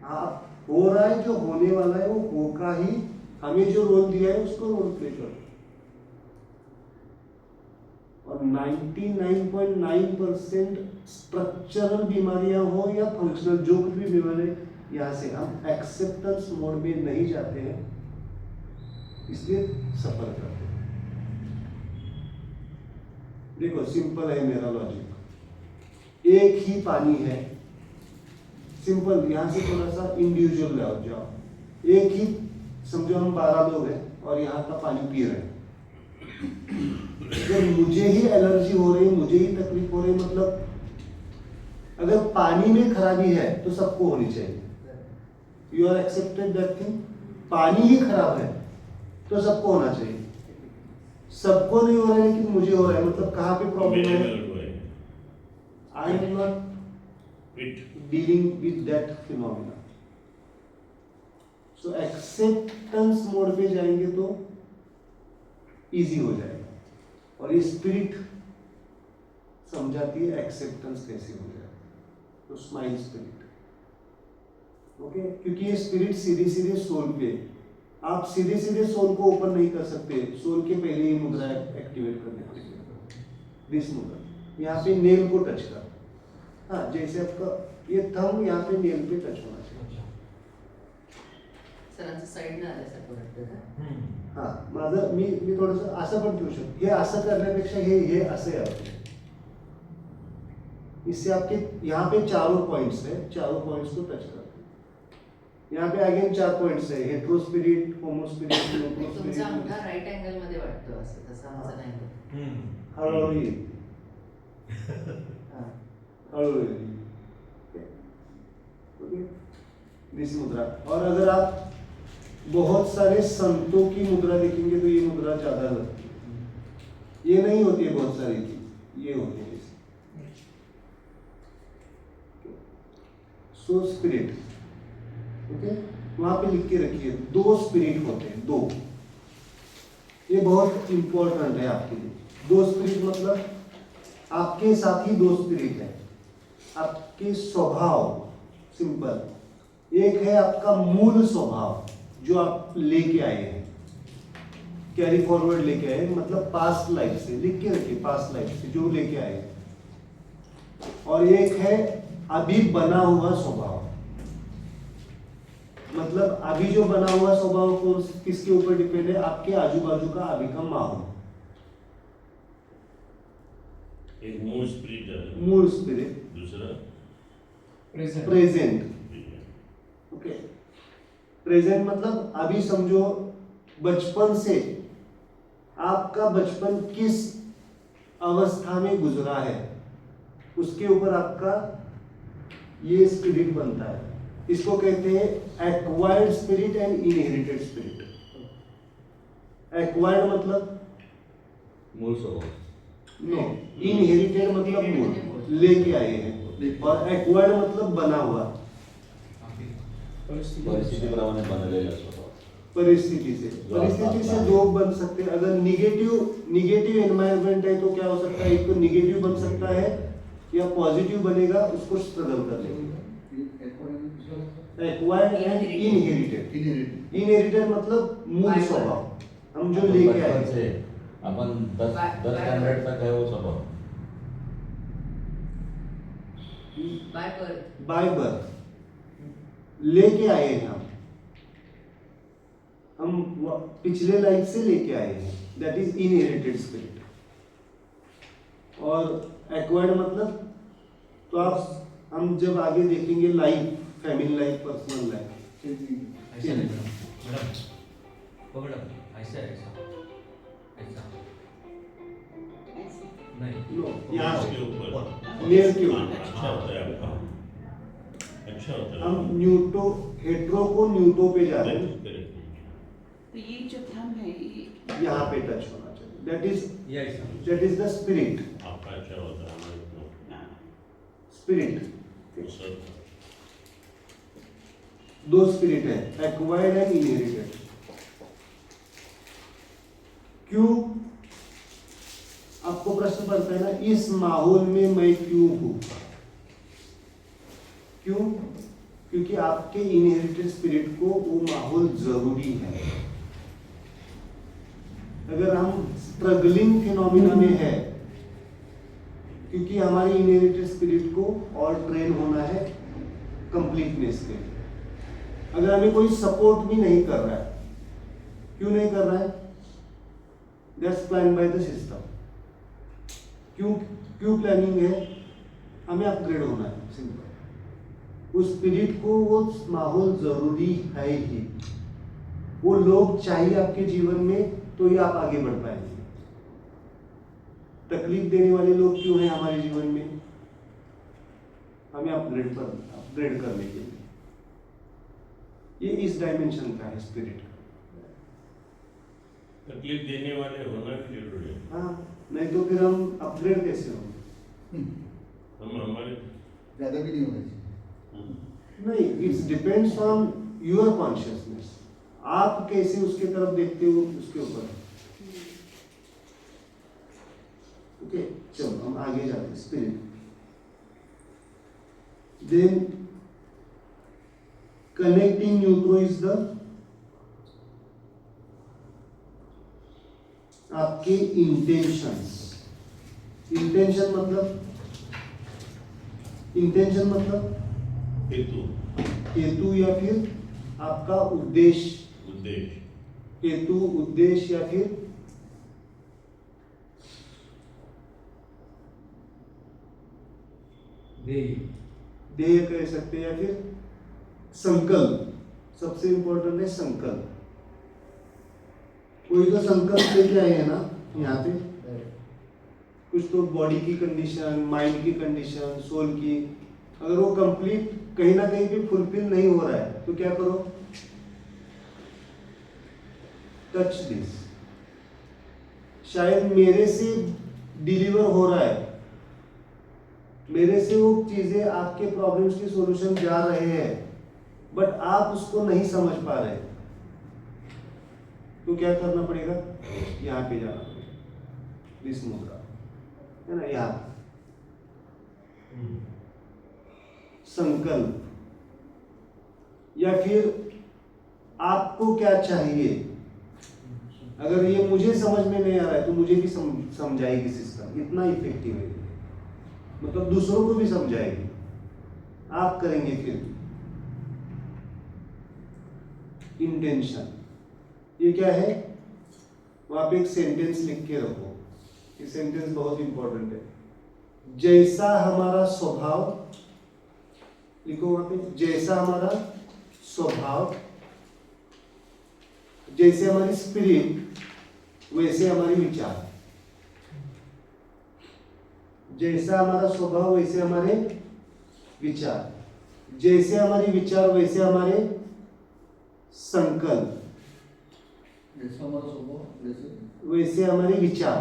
हाँ, हो रहा है, जो होने वाला है वो होगा ही, हमें जो रोल दिया है उसको रोल प्ले करो। और 99.9% स्ट्रक्चरल बीमारियां हो या फंक्शनल, जो कुछ भी बीमारी, यहां से हम एक्सेप्टेंस मोड में नहीं जाते हैं, इसलिए सफर करते हैं। देखो सिंपल है मेरा लॉजिक, एक ही पानी है, सिंपल, यहां से थोड़ा सा इंडिविजुअल लेवल जाओ, एक ही, समझो हम 12 लोग हैं और यहाँ का पानी पी रहे हैं, अगर मुझे ही एलर्जी हो रही है, मुझे ही तकलीफ हो रही है, मतलब अगर पानी में खराबी है तो सबको होनी चाहिए, you are accepted that thing. पानी ही खराब है तो सबको होना चाहिए, सबको नहीं हो रहा है लेकिन मुझे हो रहा है, मतलब कहाँ पे प्रॉब्लम है? I am not dealing with that phenomena. So acceptance mode पे जाएंगे तो इजी हो जाएगा, और ये स्पिरिट समझाती है एक्सेप्टेंस कैसे हो जाए। तो स्माइल स्पिरिट, ओके, क्योंकि ये स्पिरिट सीधे सीधे सोल पे, आप सीधे सीधे सोल को ओपन नहीं कर सकते, सोल के पहले ही मुद्रा एक्टिवेट करने के लिए, दिस मुद्रा, यहाँ पे नेल को टच कर, हाँ, जैसे आपका ये थंब यहाँ पे नेल पे टच होना चाहिए। सरांचं साइड ना आल्यासारखं वाटतं का? हाँ, माझं मी थोडंसं असं पण ठेवू शकतो, हे असं करण्यापेक्षा हे असं आहे आपलं, इससे आपके यहाँ पे चारों पॉइंट्स है, चारों पॉइंट्स को टच करते हैं। यहाँ पे अगेन 4 पॉइंट्स है, हेट्रो स्पिरिट, होमो स्पिरिट, न्यूट्रो तुमचा स्पिरिट। अंगठा राइट अँगल मध्ये वाटतो असं, तसा आमचा नाही होत. हळूहळू येईल, हळूहळू येईल, ओके, दिस मुद्रा। और अगर आप बहुत सारे संतों की मुद्रा देखेंगे तो ये मुद्रा ज्यादा लगती है, ये नहीं होती है बहुत सारी चीज, ये होती है। सो स्पिरिट, ओके, वहां पे लिख के रखिए 2 स्पिरिट होते हैं, 2, ये बहुत इंपॉर्टेंट है आपके लिए। 2 स्पिरिट मतलब आपके साथ ही 2 स्पिरिट है, आपके स्वभाव, सिंपल, एक है आपका मूल स्वभाव जो आप लेके आए हैं, कैरी फॉरवर्ड लेके आए, मतलब पास्ट लाइफ से, लिख के रखिए पास्ट लाइफ से जो लेके आए हैं, और एक है अभी बना हुआ स्वभाव, मतलब अभी जो बना हुआ स्वभाव कौन किसके ऊपर डिपेंड है? आपके आजू बाजू का अभी का माहौल। एक मूल स्पिरिट है, मूल स्पिरिट, दूसरा प्रेजेंट, ओके, प्रेजेंट मतलब अभी समझो बचपन से, आपका बचपन किस अवस्था में गुजरा है उसके ऊपर आपका ये स्पिरिट बनता है। इसको कहते हैं acquired spirit and inherited spirit. Acquired मतलब मूल स्वभाव, नो, इनहेरिटेड मतलब मूल, लेके आए हैं, और एक्वायर्ड मतलब बना हुआ, परिस्थितीप्रमाणे बनलेला स्वभाव। परिस्थिति से जो बन सकते हैं। अगर निगेटिव एनवायरनमेंट है तो क्या हो सकता है? एक तो निगेटिव बन सकता है या पॉजिटिव बनेगा, उसको स्ट्रगल कर लेंगे। Acquired and inherited. इनहेरिटेड मतलब मूल स्वभाव, हम जो लेके आए से अपन 10 स्टैंडर्ड तक है वो स्वभाव, बाय बर्थ लेके आए हैं हम पिछले लाइफ से लेके आए हैं, दैट इज इनहेरिटेड स्पिरिट। और एक्वायर्ड मतलब, तो आप हम जब आगे देखेंगे life, family life, personal life, ऐसा नहीं मैडम, पकड़ा ऐसा ऐसा ऐसा नहीं, नो, यहाँ इसके ऊपर नेल के ऊपर अच्छा होता है आपका, अच्छा होता है। हम न्यूटो, हेट्रो को न्यूटो पे जा रहे हैं, तो ये जो थंब है ये यहाँ पे टच होना चाहिए, ये ऐसा दैट इज द स्पिरिट, आपका अच्छा होता है, स्पिरिट। सर 2 स्पिरिट है, एक्वायर्ड एंड इनहेरिटेड। क्यों आपको प्रश्न पड़ता है ना, इस माहौल में मैं क्यों हूं? क्यों? क्योंकि आपके इनहेरिटेड स्पिरिट को वो माहौल जरूरी है। अगर हम स्ट्रगलिंग फिनोमिना में है, क्योंकि हमारी इनहेरिटेड स्पिरिट को और ट्रेन होना है कंप्लीटनेस के लिए। अगर हमें कोई सपोर्ट भी नहीं कर रहा है, क्यों नहीं कर रहा है? That's plan by the system. क्यों प्लानिंग है? हमें अपग्रेड होना है, सिंपल। उस स्पिरिट को वो माहौल जरूरी है ही। वो लोग चाहिए आपके जीवन में, तो ही आप आगे बढ़ पाएंगे। तकलीफ देने वाले लोग क्यों हैं हमारे जीवन में? हमें अपग्रेड करने के लिए। ये इस डायमेंशन का है स्पिरिट। तकलीफ देने वाले होना भी जरूरी है। हाँ, नहीं तो फिर हम अपग्रेड कैसे होंगे? हम हमारे ज्यादा भी नहीं होना चाहिए। नहीं, it's depends on your consciousness. आप कैसे उसके तरफ देखते हो, उसके ऊपर। ओके, चलो हम आगे जाते हैं। Spirit, then connecting neutro is the आपके इंटेंशंस। इंटेंशन मतलब हेतु या फिर आपका उद्देश्य। हेतु, उद्देश्य या फिर ध्येय कह सकते हैं, या फिर संकल्प। सबसे इंपॉर्टेंट है संकल्प। कोई तो संकल्प लेके आए हैं ना यहाँ पे। कुछ तो बॉडी की कंडीशन, माइंड की कंडीशन, सोल की, अगर वो कंप्लीट कहीं ना कहीं पे फुलफिल नहीं हो रहा है, तो क्या करो? Touch this. शायद मेरे से डिलीवर हो रहा है, मेरे से वो चीजें, आपके प्रॉब्लम्स के सॉल्यूशन जा रहे हैं, बट आप उसको नहीं समझ पा रहे। तो क्या करना पड़ेगा? यहाँ पे जाना पड़ेगा। दिस मुद्रा है ना, यहाँ संकल्प। या फिर आपको क्या चाहिए? अगर ये मुझे समझ में नहीं आ रहा है, तो मुझे भी समझाएगी सिस्टम। इतना इफेक्टिव है, मतलब दूसरों को भी समझाएगी। आप करेंगे फिर। इंटेंशन, ये क्या है? वहां पे एक सेंटेंस लिख के रखो। ये सेंटेंस बहुत इंपॉर्टेंट है। जैसा हमारा स्वभाव, लिखो वहां पे, जैसा हमारा स्वभाव, जैसे हमारी स्पिरिट, वैसे हमारी विचार। जैसा हमारा स्वभाव वैसे हमारे विचार, जैसे हमारी विचार वैसे हमारे संकल्प, जैसा हमारा स्वभाव वैसे हमारे विचार।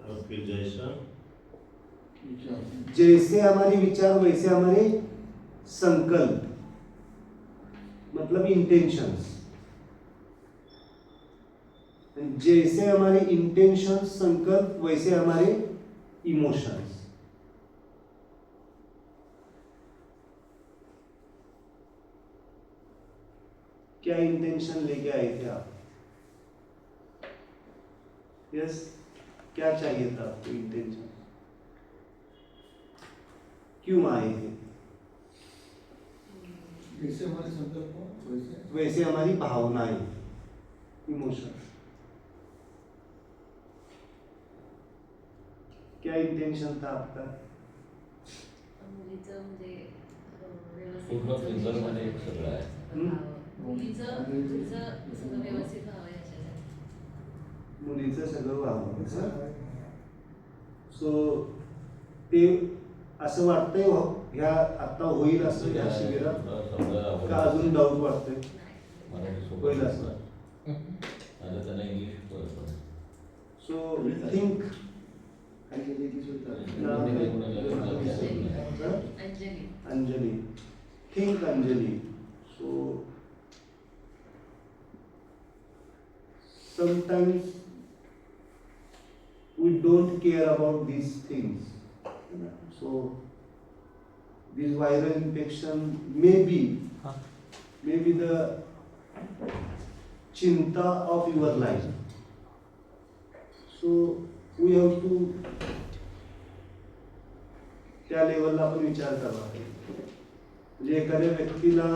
आपके जैसा, जैसे हमारे विचार वैसे हमारे संकल्प, मतलब इंटेंशंस। जैसे हमारे इंटेंशंस, संकल्प, वैसे हमारे इमोशंस। क्या इंटेंशन लेके आए थे आप? यस, क्या चाहिए था आपको? इंटेंशन क्यों आए थे? जैसे हमारे संकल्प हो वैसे हमारी भावनाएं, इमोशन। क्या इंटेंशन था आपका? मुलीचं म्हणजे पूर्ण फिंगरमध्ये एक सगळं आहे. मुलीचं तुझं सगळं व्यवस्थित व्हावं याच्यासाठी. मुलीचं सगळं व्हावं. सो ते असं वाटतंय हो, ह्या आता होईल असं या शिबिरात? का अजून डाऊट वाटतंय? मराठी सोबत होईल असं. आता त्यांना इंग्लिश पण. So think Anjali, think Anjali. So sometimes we don't care about these things. So this viral infection may be the chinta of your life. So we have to त्या लेवलला आपण विचार करावा पाहिजे. म्हणजे एखाद्या व्यक्तीला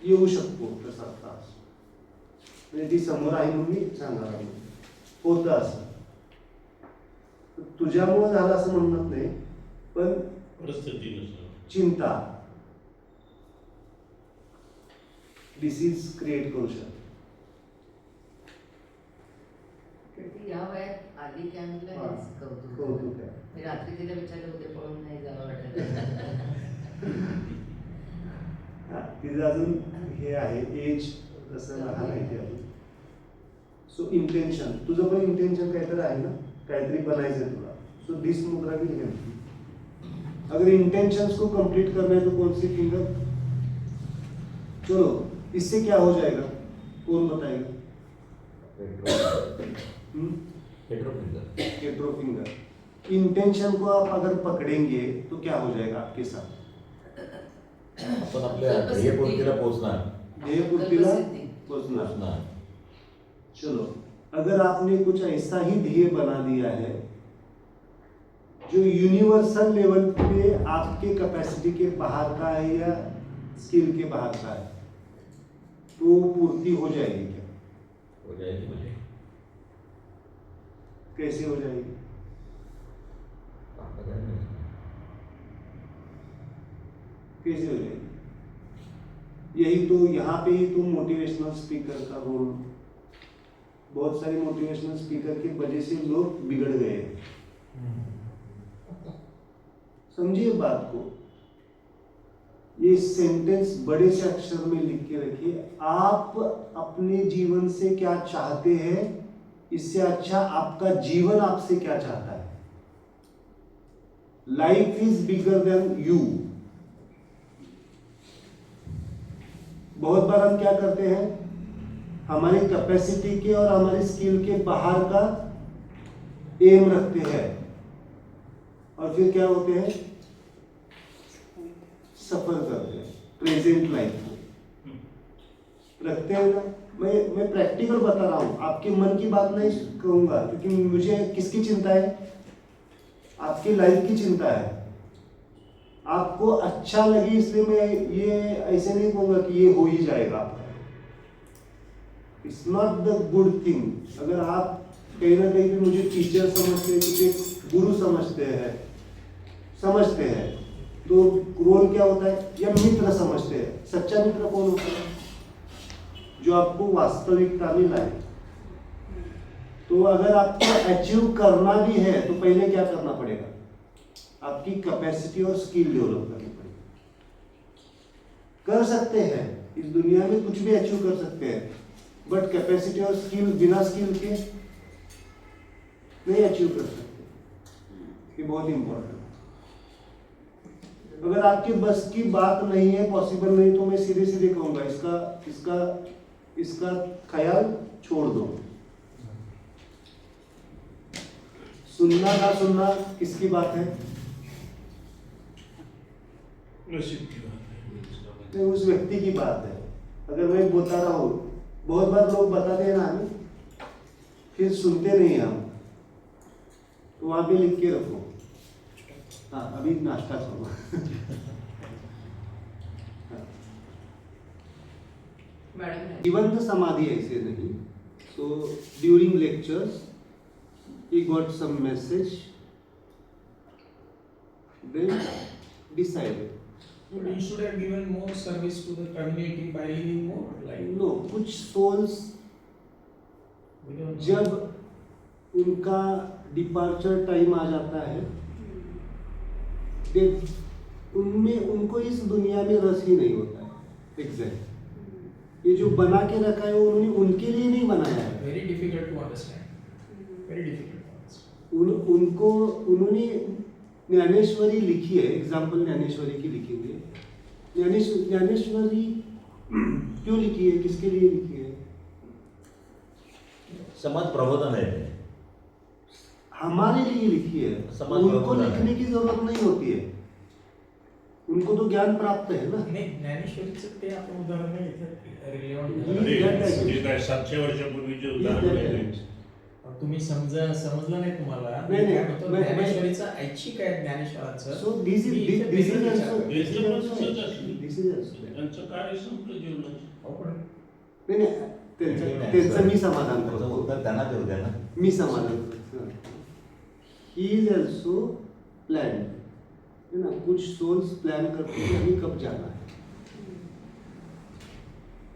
येऊ शकतो तसा त्रास, म्हणजे ती समोर आहे म्हणून मी सांगणार आहे, होतं असं. तुझ्यामुळे झालं असं म्हणत नाही, पण परिस्थितीनुसार चिंता डिसीज क्रिएट करू शकते. ती या वयात आली की आम्हाला हा. हेच कौतुक कौतुक आहे. मी रात्री तिला विचारलं होते पळून नाही जावं वाटत. हा, तिचं अजून हे आहे एज तसं लहान आहे ते अजून. सो इंटेन्शन, तुझं पण इंटेन्शन काहीतरी आहे ना, काहीतरी बनायचं आहे तुला. सो दिस मुद्रा विल हेल्प. अगर इंटेंशंस को कंप्लीट करना है तो कौन सी फिंगर? चलो, इससे क्या हो जाएगा, कौन बताएगा? Hetero finger. Hetero finger. Intention को आप अगर पकड़ेंगे तो क्या हो जाएगा आपके साथ? आपण आपल्या ध्येयपूर्तीला पोहोचणार. ध्येयपूर्तीला पोहोचणार. पोहोचणार. चलो, अगर आपने कुछ ऐसा ही ध्येय बना दिया है जो यूनिवर्सल लेवल पे आपके कैपेसिटी के बाहर का है या स्किल के बाहर का है, तो पूर्ति हो जाएगी क्या? हो जाएगी म्हणजे कैसे हो जाएगी? आपलं काय नाही. कैसे हो जाएगी? यही तो, यहाँ पे ही तो मोटिवेशनल स्पीकर का रोल, बहुत सारे मोटिवेशनल स्पीकर की वजह से लोग बिगड़ गए हैं. समझिए बात को. ये सेंटेंस बड़े से अक्षर में लिख के रखिए. आप अपने जीवन से क्या चाहते हैं, इससे अच्छा आपका जीवन आपसे क्या चाहता है. Life is bigger than you. बहुत बार हम क्या करते हैं, हमारी कैपेसिटी के और हमारी स्किल के बाहर का एम रखते हैं और फिर क्या होते हैं, सफर करते हैं. प्रेजेंट लाइफ को रखते हैं ना. मैं प्रैक्टिकल बता रहा हूं, आपके मन की बात नहीं कहूंगा, क्योंकि मुझे किसकी चिंता है, आपकी लाइफ की चिंता है. आपको अच्छा लगे इसलिए मैं ये ऐसे नहीं कहूंगा कि ये हो ही जाएगा. It's not the good thing. अगर आप कहीं ना कहीं पे मुझे टीचर समझते हैं, कुछ एक गुरु समझते हैं, तो रोल क्या होता है, या मित्र समझते हैं. सच्चा मित्र कौन होता है, जो आपको वास्तविकता में लाए. तो अगर आपको अचीव करना भी है तो पहले क्या करना पड़ेगा, आपकी कैपेसिटी और स्किल डेवलप करनी पड़ेगी. कर सकते हैं, इस दुनिया में कुछ भी अचीव कर सकते हैं, बट कैपेसिटी और स्किल बिना स्किल के नहीं अचीव कर सकते. ये बहुत इंपॉर्टेंट. अगर आपके बस की बात नहीं है, पॉसिबल नहीं, तो मैं सीधे सीधे कहूंगा इसका ख्याल छोड़ दो. सुनना ना सुनना किसकी बात है, नशीब की बात है. तो उस व्यक्ति की बात है. अगर मैं बता रहा हूँ, बहुत बार लोग बताते हैं ना हमें, फिर सुनते नहीं हम, तो वहां पे लिख के रखो. हाँ, अभी नाश्ता करो. मॅडम जीवंत समाधि ऐसे नहीं. So during lectures he got some message, then decided. But you should have given more service to the community by living more. Like No, कुछ souls we don't know. जब उनका डिपार्चर टाइम आ जाता है, उनमें उनको इस दुनिया में रस ही नहीं होता है. एग्जैक्ट. ये जो बना के रखा है वो उन्होंने उनके लिए नहीं बनाया है. Very difficult to understand. Very difficult to understand. उन्होंने ज्ञानेश्वरी लिखी है. एग्जाम्पल ज्ञानेश्वरी की लिखेंगे. ज्ञानेश्वरी क्यों लिखी है, किसके लिए लिखी है? समाज प्रबोधन है. हमारे लिए लिखी है. समाज उनको प्रबोधन है. लिखने की जरूरत नहीं होती है. उनको तो ज्ञान प्राप्त है ना. नाही ज्ञानेश्वरीचं ते आपण उदाहरण नाही इथे रिलेव्हंट He- अरे, ते काय 700 वर्षापूर्वीचे उदाहरण आहे. तुम्ही समजलं नाही तुम्हाला नाही, मी नाही. काय म्हणतो नाही, ज्ञानेश्वरीचं ऐच्छिक आहे ज्ञानेश्वराचं So this is मी इथे this is बेसिक also विचार- this is याचं also पण तसंच असलं. this is also त्यांचं कार्य संपलं जीवनाचं. अहो, पण नाही नाही त्यांचं मी समाधान त्याचं करतो. उत्तर त्यांना देऊ द्या ना. मी समाधान करतो. ही इज ऑल्सो प्लान है ना. कुछ सोल्स प्लान करते हैं हमें कब जाना है.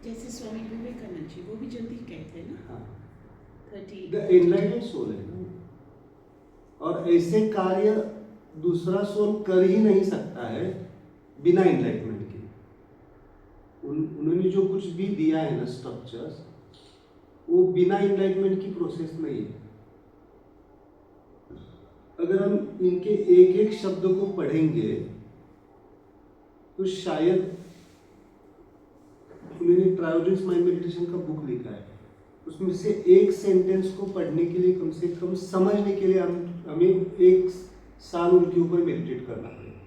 जैसे स्वामी विवेकानंद जी वो भी जल्दी कहते हैं ना हाँ. 30 द एनलाइटेड सोल है ना. और ऐसे कार्य दूसरा सोल कर ही नहीं सकता है बिना एनलाइटमेंट के. उन्होंने जो कुछ भी दिया है ना स्ट्रक्चर्स, वो बिना एनलाइटमेंट की प्रोसेस नहीं है. अगर हम इनके एक एक शब्द को पढ़ेंगे तो शायद उन्होंने ट्रायोजेंस माइंड मेडिटेशन का बुक लिखा है, उसमें से एक सेंटेंस को पढ़ने के लिए कम से कम समझने के लिए हमें 1 साल उनके ऊपर मेडिटेट करना पड़ेगा.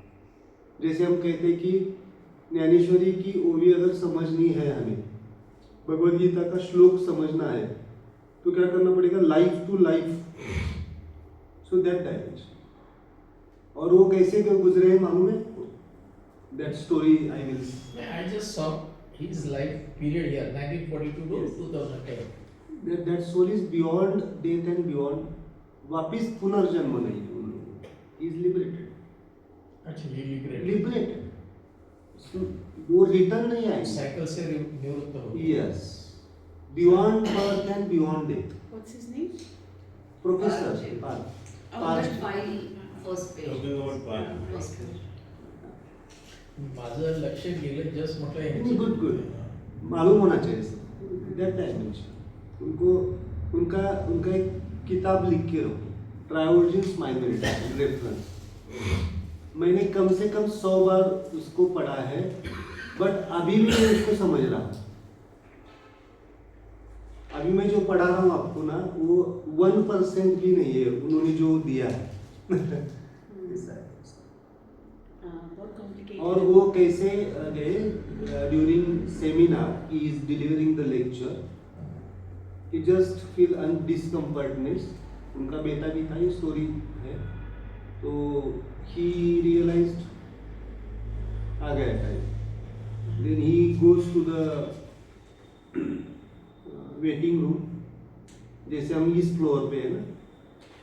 जैसे हम कहते हैं कि ज्ञानेश्वरी की ओवी अगर समझनी है, हमें भगवद गीता का श्लोक समझना है, तो क्या करना पड़ेगा, life to life. So that dimension. और वो कैसे गुजरे हैं मालूम है. That story I will I just saw his life period here 1942 to 2010. that soul is beyond death and beyond. वापिस पुनर्जन्म नहीं है उन लोगों को. He is liberated. Actually liberated. Liberated. वो रिटर्न नहीं आएंगे. सायकल से निवृत्त हो. Yes. Beyond birth and beyond death. What's his name? Professor. Parag. Oh, Parag. That file first page. Talking about Parag. First page. माझं लक्ष गेलं जस्ट म्हटलं नहीं, good, good. मालूम होना चाहिए सब. That dimension. उनको उनका एक किताब लिख के रखो, ट्रायोजेंस माइंड मेडिटेशन रेफरेंस. मैंने कम से कम 100 बार उसको पढ़ा है, बट अभी भी मैं उसको समझ रहा हूँ. अभी मैं जो पढ़ा रहा हूँ आपको ना, वो 1% भी नहीं है उन्होंने जो दिया है. ऐसा है. बहुत complicated. और वो कैसे गए during seminar, he is delivering the lecture, he just feel discomfortness. उनका बेटा भी था, ये स्टोरी है. तो ही रियलाइज्ड आ गया time. Then he goes to the waiting room. जैसे हम इस फ्लोर पे है ना,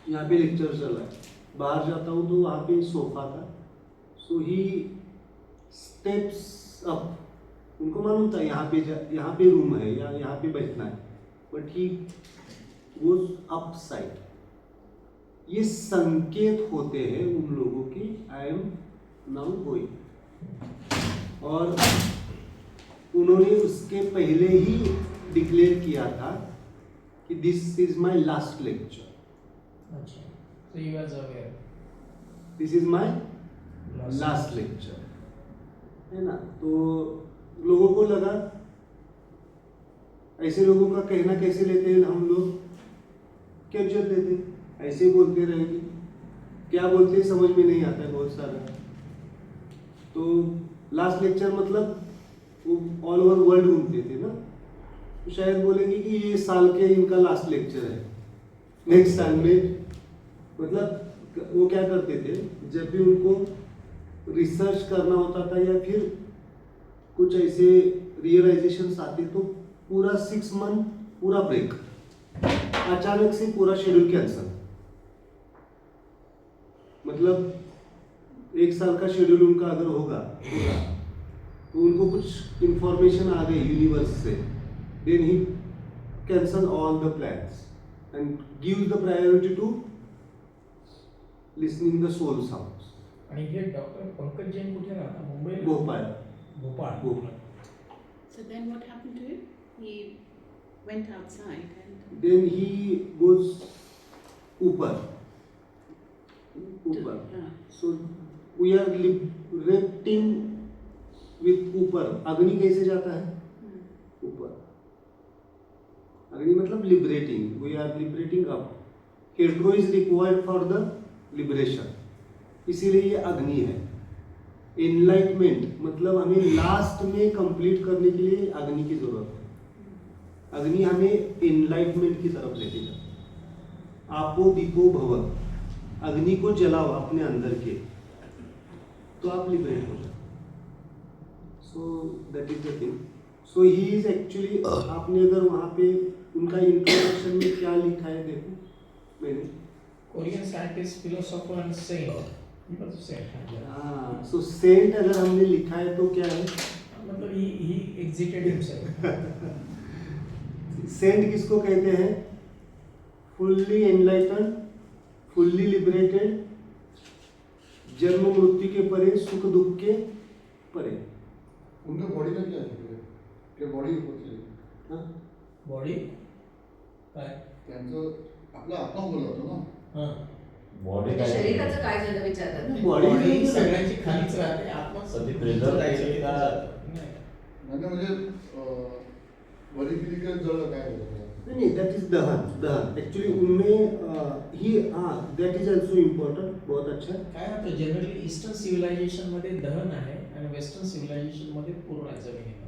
यहाँ पे लेक्चर चल रहा है. बाहर जाता हूँ तो वहाँ पे सोफा था. सो ही स्टेप्स अप. उनको मालूम था यहाँ पे रूम है या यहाँ पे बैठना है, but he goes up side. ये संकेत होते हैं उन लोगों की, आई एम नाउ गोइंग. और उन्होंने उसके पहले ही डिक्लेयर किया था कि this is my last lecture. अच्छा. So he was aware. This is my last lecture, है ना. तो लोगों को लगा, ऐसे लोगों का कहना कैसे लेते हैं हम लोग, कैप्चर लेते, ऐसे बोलते रहेंगे, क्या बोलते हैं समझ में नहीं आता है बहुत सारा. तो लास्ट लेक्चर मतलब वो ऑल ओवर वर्ल्ड घूमते थे ना, तो शायद बोलेंगे कि ये साल के इनका लास्ट लेक्चर है, नेक्स्ट साल में. मतलब वो क्या करते थे, जब भी उनको रिसर्च करना होता था या फिर कुछ ऐसे रियलाइजेशंस आते, तो पूरा 6 मंथ पूरा ब्रेक, अचानक से पूरा शेड्यूल कैंसल. मतलब 1 साल का शेड्यूल उनका अगर होगा तो उनको कुछ इंफॉर्मेशन आ गई यूनिवर्स से, then he cancel all the plans and give the priority to listening the soul sounds. आणि हे डॉक्टर पंकज जैन कुठे राहतात, मुंबईला. Bhopal. Bhopal. So then what happened to him? He went outside and Then he goes ऊपर. So we are liberating with ऊपर. अग्नि कैसे जाता है ऊपर. अग्नि मतलब liberating. We are liberating up. Hetero is required for the liberation. इसीलिए ये अग्नि है. एनलाइटमेंट मतलब हमें लास्ट में कंप्लीट करने के लिए अग्नि की जरूरत है। अग्नि हमें एनलाइटमेंट की तरफ लेके जाए। आपो दीपो भव, अग्नि को जलाओ अपने अंदर के, तो आप लिबरेट हो जाओ। So that is the thing. So he is actually, आपने अगर वहाँ पे उनका इंट्रोडक्शन में क्या लिखा है देखो मैंने, Korean scientist, philosopher and saint. मतलब saint है। हाँ, सो सेंट अगर हमने लिखा है तो क्या है? मतलब he exited himself. सेंट किसको कहते हैं? फुल्ली एनलाइटन, फुल्ली लिबरेटेड, जन्म मृत्यु के परे, सुख दुख के परे। उनका बॉडी का क्या है? क्या बॉडी होती है? हाँ? Body काय? त्यांचं आपला आत्मा बोलला होता ना. हां. बॉडी म्हणजे काय शरीराचं काय झालं विचारतात ना. बॉडी सगळ्यांची खालीच राहते, आत्मा कधी preserve जायचं केली का? नाही. नाही म्हणजे बॉडी किती काय जळलं काय झालं? नहीं, दैट इज दहन एक्चुअली उनमें ही, हाँ दैट इज ऑल्सो इम्पोर्टेंट, बहुत अच्छा। काय होतं जनरली ईस्टर्न सिव्हिलायझेशन मध्ये दहन आहे आणि वेस्टर्न सिव्हिलायझेशन मध्ये पूर्ण आहे जमिनीमध्ये.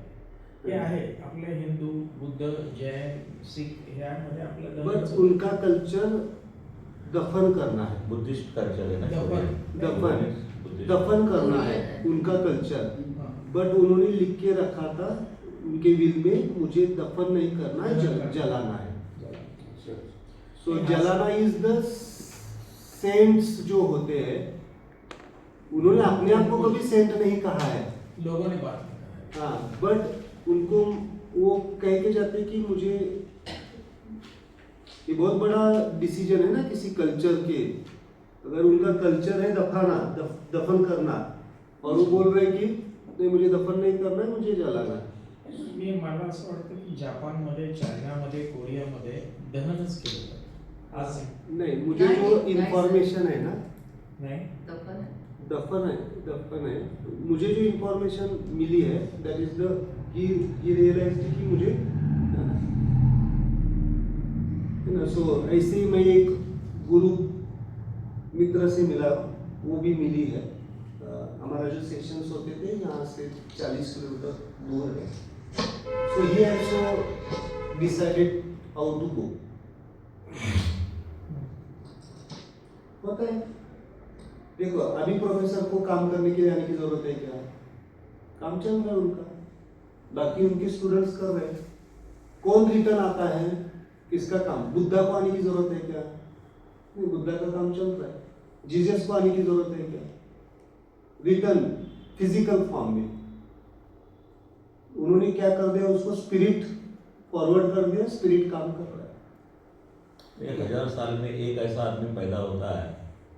हे आहे आपले हिंदू, बुद्ध, जैन, सिख ह्यामध्ये आपलं बट दहन उनका कल्चर दफन करना है, बुद्धिस्ट कल्चर है ना दफन. दफन बुद्धिस्ट. दफन करना है उनका कल्चर। बट उन्होंने लिख के रखा था उनके विल में, मुझे दफन नहीं करना है, जलाना है। सो जलाना इज द सेंट्स जो होते हैं, उन्होंने अपने आप को कभी सेंट नहीं कहा है, लोगों ने बात की है. हाँ, बट उनको वो कह के जाते कि मुझे, ये बहुत बड़ा डिसीजन है ना किसी कल्चर के। अगर उनका कल्चर है दफाना, दफन करना, और वो बोल रहे कि नहीं मुझे दफन नहीं करना है, मुझे जलाना है। मी मला असं वाटतं की जापानमध्ये, चायनामध्ये, कोरियामध्ये दहनच केलं जातं. आज नहीं, मुझे नहीं, जो नहीं, इंफॉर्मेशन है ना, नाही. दफन है. दफन है, मुझे जो इंफॉर्मेशन मिली है that is the, he realize कि मुझे है ना। सो ऐसे ही मैं एक गुरु मित्र से मिला, वो भी मिली है। हमारा जो सेशंस होते थे यहाँ से 40 किलोमीटर दूर है। So he also decided how to go. होता है, देखो अभी प्रोफेसर को काम करने के लिए आने की जरूरत है क्या? काम चल रहा है उनका, बाकी उनके स्टूडेंट्स कर रहे हैं। कौन रिटर्न आता है, किसका काम? बुद्धा को आने की जरूरत है क्या? नहीं, बुद्धा का काम चल रहा है। जीसस को आने की जरूरत है क्या? रिटर्न फिजिकल फॉर्म में उन्होंने क्या कर दिया, उसको स्पिरिट फॉरवर्ड कर दिया, स्पिरिट काम कर रहा है। 1000 साल में एक ऐसा आदमी पैदा होता है,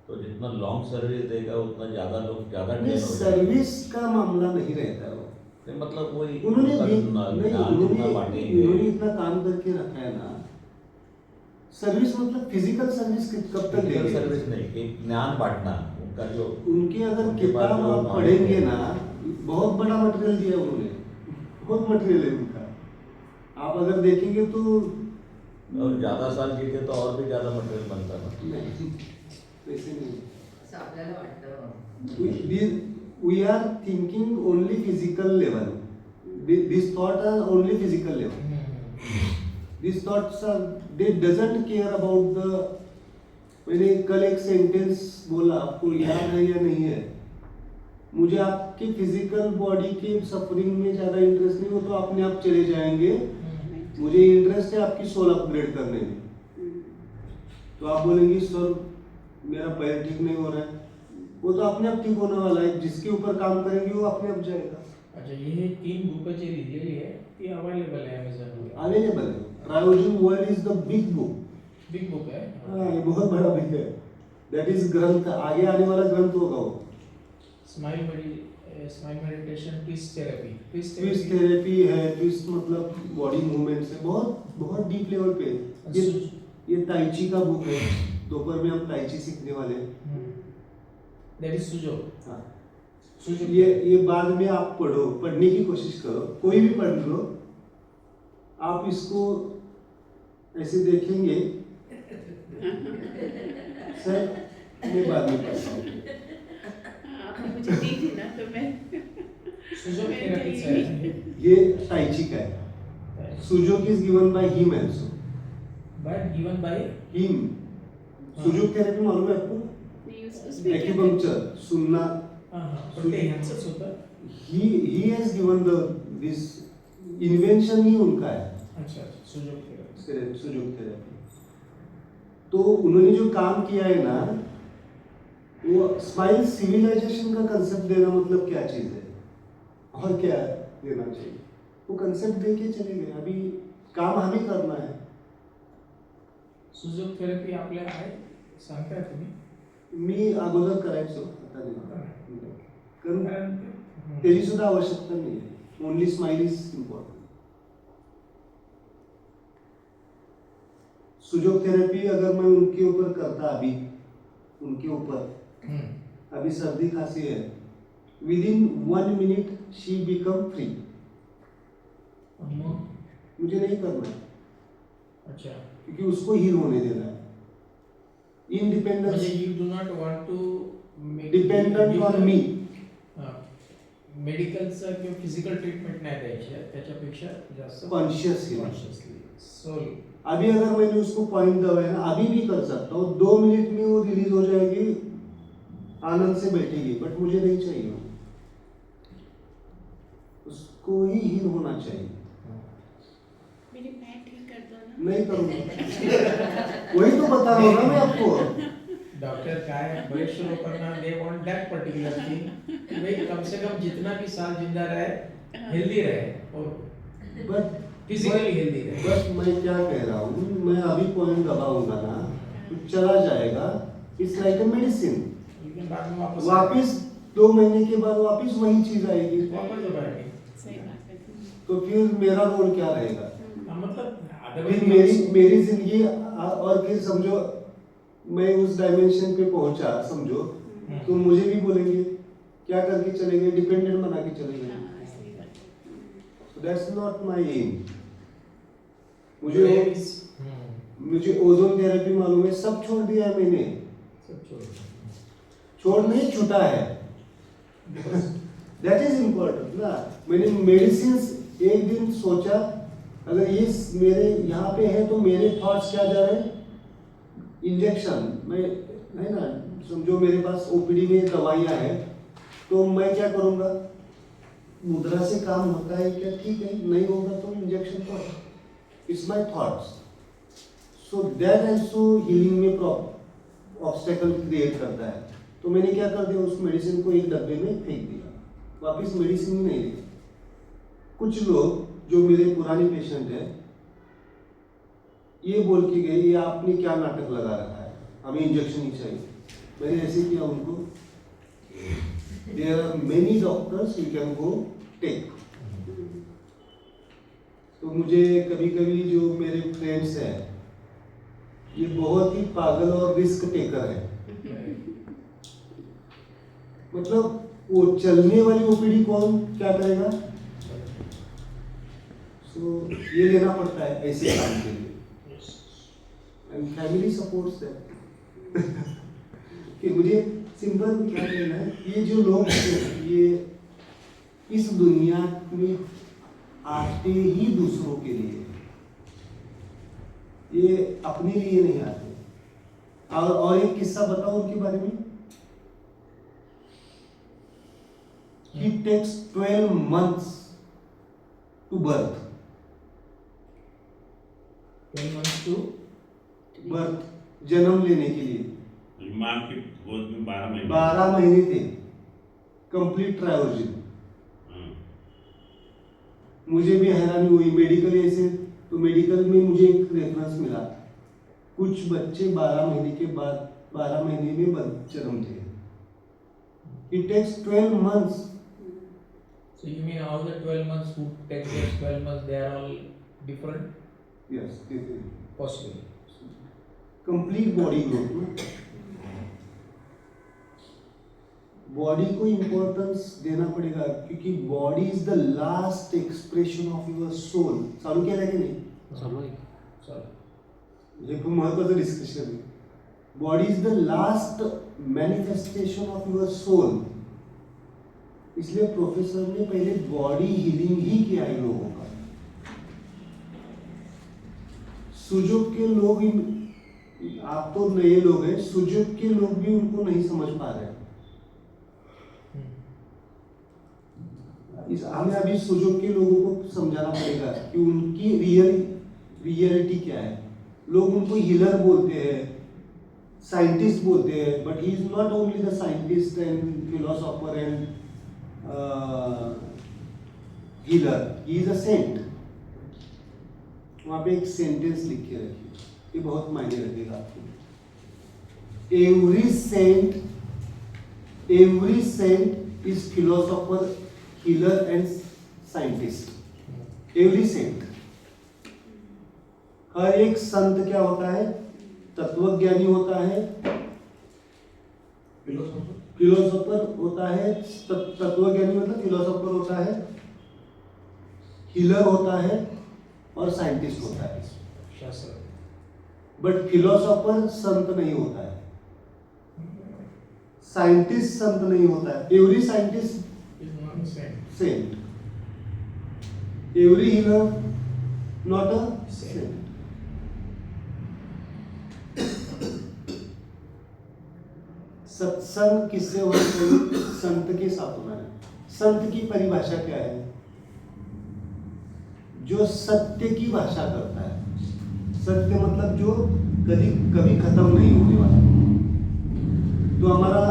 तो जितना लॉन्ग सर्विस देगा उतना ज्यादा लोग ज्यादा नहीं, ट्रेन हो जाएंगे। सर्विस का मामला नहीं रहता है वो। नहीं, मतलब वही उन्होंने उनका भी- ज्ञान नहीं, जितना बांटेंगे। उन्होंने इतना काम करके रखा है ना। सर्विस मतलब फिजिकल सर्विस कब तक फिजिकल देंगे? सर्विस नहीं, एक ज्ञान बांटना उनका जो उनके अगर उनके पास किताब जो आप knowledge पढ़ेंगे है। ना, बहुत बड़ा मटेरियल दिया उन्होंने, बहुत मटेरियल है उनका। आप अगर देखेंगे तो और ज्यादा साल जीते तो और भी ज्यादा मटेरियल बनता ना। नहीं, वैसे नहीं। असं आपल्याला वाटतं. We are thinking only physical level. These thoughts are only physical level. These thoughts are, they doesn't care about the, मैंने कल एक सेंटेंस बोला, आपको याद है या नहीं है? मुझे आपके फिजिकल बॉडी के सफरिंग में ज़्यादा इंटरेस्ट नहीं हो तो अपने आप चले जाएंगे, मुझे इंटरेस्ट है आपकी सोल अपग्रेड करने में। तो आप बोलेंगे सर मेरा पैर ठीक नहीं हो रहा है, वो तो अपने आप ठीक होने वाला है, जिसके ऊपर काम करेंगे वो अपने आप जाएगा। अच्छा, हे 3 बुक जे लिहिलेली आहे ती अवेलेबल आहे अमेझॉनवर. अवेलेबल है। ट्रायोजन world is the big book. Big book आहे. हाँ, ये बहुत बड़ा बुक है। दैट इज ग्रंथ, आगे आने वाला ग्रंथ होगा वो। Smile meditation, twist therapy. Twist therapy है, ट्विस्ट मतलब बॉडी मूवमेंट से बहुत बहुत डीप लेवल पे। ये ताइची का बुक है, दोपहर में हम ताइची सीखने वाले हैं। दैट इज सुजो. हाँ, सुजो ये बाद में आप पढ़ो, पढ़ने की कोशिश करो, कोई भी पढ़ लो। आप इसको ऐसे देखेंगे, सर मैं बाद में पढ़ता हूँ। आप आपने मुझे दी थी ना तो मैं सुजोक मैं थेरेपीचं कहीं- आहे ये टाइची का है. Sujok is given by him also. Bye given by him. Sujok therapy मालूम है आपको? नहीं, उसमें क्या एक्यूपंक्चर सुनना. पण ते ह्यांचंच होतं. He has given this invention ही उनका है. अच्छा सुजोक थेरेपी. Sujok therapy. तो उन्होंने जो काम किया है ना, वो स्माइल सिविलाइजेशन का कंसेप्ट देना मतलब क्या चीज है और क्या देना चाहिए, वो कंसेप्ट दे के चले गए. अभी काम हमें करना है. सुजोक थेरपी आपल्या आहे सांगताय तुम्ही. मी अगोदर करायचो, आता नाही. कारण कारण त्याची सुद्धा आवश्यकता नाही आहे. Only smile is important. Sujok therapy अगर मैं उनके ऊपर करता, अभी उनके ऊपर अभी सर्दी खांसी है, within 1 minute she become free. मग मुझे नहीं करना है अच्छा क्योंकि उसको हील होने देना है. म्हणजे independence you do not want to dependent on me. मेडिकलचं किंवा फिजिकल ट्रीटमेंट नाही द्यायची आहे, त्याच्यापेक्षा जास्त कॉन्शियस हीलिंग. Consciously soul. अभी अगर मैंने उसको पॉइंट दबाया ना, अभी भी कर सकता हूँ. 2 मिनट में वो रिलीज हो जाएगी, आनंद से बैठेगी. बट मुझे नहीं चाहिए, उसको ही हील होना चाहिए. मेरी पैर ठीक कर दो ना. नहीं करूँगा. वही तो बता रहा हूँ ना मैं आपको. डॉक्टर काय बरेचसे लोकांना they want that particular thing भाई कम से कम जितना भी साल जिंदा रहे हेल्दी रहे और बट फिजिकली हेल्दी रहे. बस मैं क्या कह रहा हूँ, मैं अभी पॉइंट दबाऊंगा ना तो चला जाएगा. It's like a medicine. लेकिन बाद में वापस वापिस 2 महीने के बाद वापिस वही चीज आएगी. वापस हो जाएगी. सही बात है. तो फिर मेरा रोल क्या रहेगा? मतलब फिर मेरी जिंदगी और फिर समझो मैं उस डायमेंशन पे पहुंचा, समझो तो मुझे भी बोलेंगे क्या करके चले गए, डिपेंडेंट बना के चले गए. हाँ, सही बात है. So that's not my aim. मुझे मुझे ओजोन थेरेपी मालूम है, सब छोड़ दिया है मैंने. छोड़ नहीं, छूटा है. दैट इज इम्पोर्टेंट ना. मैंने मेडिसिन एक दिन सोचा अगर ये मेरे यहाँ पे है तो मेरे थॉट्स क्या जा रहे हैं. इंजेक्शन में है ना, समझो मेरे पास ओपीडी में दवाइयाँ हैं तो मैं क्या करूँगा, मुद्रा से काम होता है क्या, ठीक है, नहीं होगा तो इंजेक्शन तो. It's my thoughts. So that also healing में ऑब्स्टेकल क्रिएट करता है. तो मैंने क्या कर दिया, उस मेडिसिन को एक डब्बे में फेंक दिया, वापस मेडिसिन ही नहीं ली. कुछ लोग जो मेरे पुराने पेशेंट हैं ये बोल के गए, ये आपने क्या नाटक लगा रखा है, हमें इंजेक्शन ही चाहिए. मैंने ऐसे किया उनको, there are many doctors, you can go take. तो मुझे कभी कभी जो मेरे फ्रेंड्स हैं ये बहुत ही पागल और रिस्क टेकर है. मतलब वो चलने वाली ओपीडी कौन क्या करेगा. तो ये लेना पड़ता है ऐसे काम के लिए. And family supports that. कि मुझे सिंपल क्या कहना है, ये जो लोग हैं ये इस दुनिया में आते ही दूसरों के लिए, ये अपने लिए नहीं आते. और एक किस्सा बताओ उनके बारे में. He takes 12 months to birth. 12 months to birth, जन्म लेने के लिए. माँ की गोद में 12 महीने 12 महीने थे, कंप्लीट ट्रायोजिन. मुझे भी हैरानी हुई मेडिकल ऐसे. तो मेडिकल में मुझे एक रेफरेंस मिला, कुछ बच्चे 12 महीने के बाद 12 महीने में जन्म थे. It takes 12 months. So you mean all the 12 months who take those 12 months they are all different? Yes, Possible. Complete body growth. Body को इम्पोर्टेंस देना पड़ेगा क्योंकि body is the last expression of your soul. चालू केलं की नाही. चलो. हे खूप महत्त्वाचं डिस्कशन आहे. Body is the last manifestation of your soul. इसलिए प्रोफेसर ने पहले बॉडी हीलिंग ही किया इन लोगों का। सुजुक के लोग आप तो नए लोग हैं, सुजुक के लोग भी उनको नहीं समझ पा रहे हैं। हमें अभी सुजुक के लोगों को समझाना पड़ेगा कि उनकी रियलिटी क्या है। लोग उनको हीलर बोलते हैं, साइंटिस्ट बोलते हैं, but he is not only the scientist and philosopher and healer, he is a saint. वहां पे एक सेंटेंस लिख के रखिए, ये बहुत मायने रखेगा आपको। Every saint is philosopher, healer and scientist. Every saint, हर एक संत क्या होता है? तत्वज्ञानी होता है, फिलोसोफर होता है। तत्वज्ञानी मतलब फिलोसोफर होता है, हीलर होता है और साइंटिस्ट होता है। शास्त्र बट फिलोसोफर संत नहीं होता है, साइंटिस्ट संत नहीं होता है। Every scientist is not saint, every healer not a saint. सत्संग किससे होना चाहिए? संत के साथ होना है। संत की परिभाषा क्या है? जो सत्य की भाषा करता है। सत्य मतलब जो कभी खत्म नहीं होने वाला। तो हमारा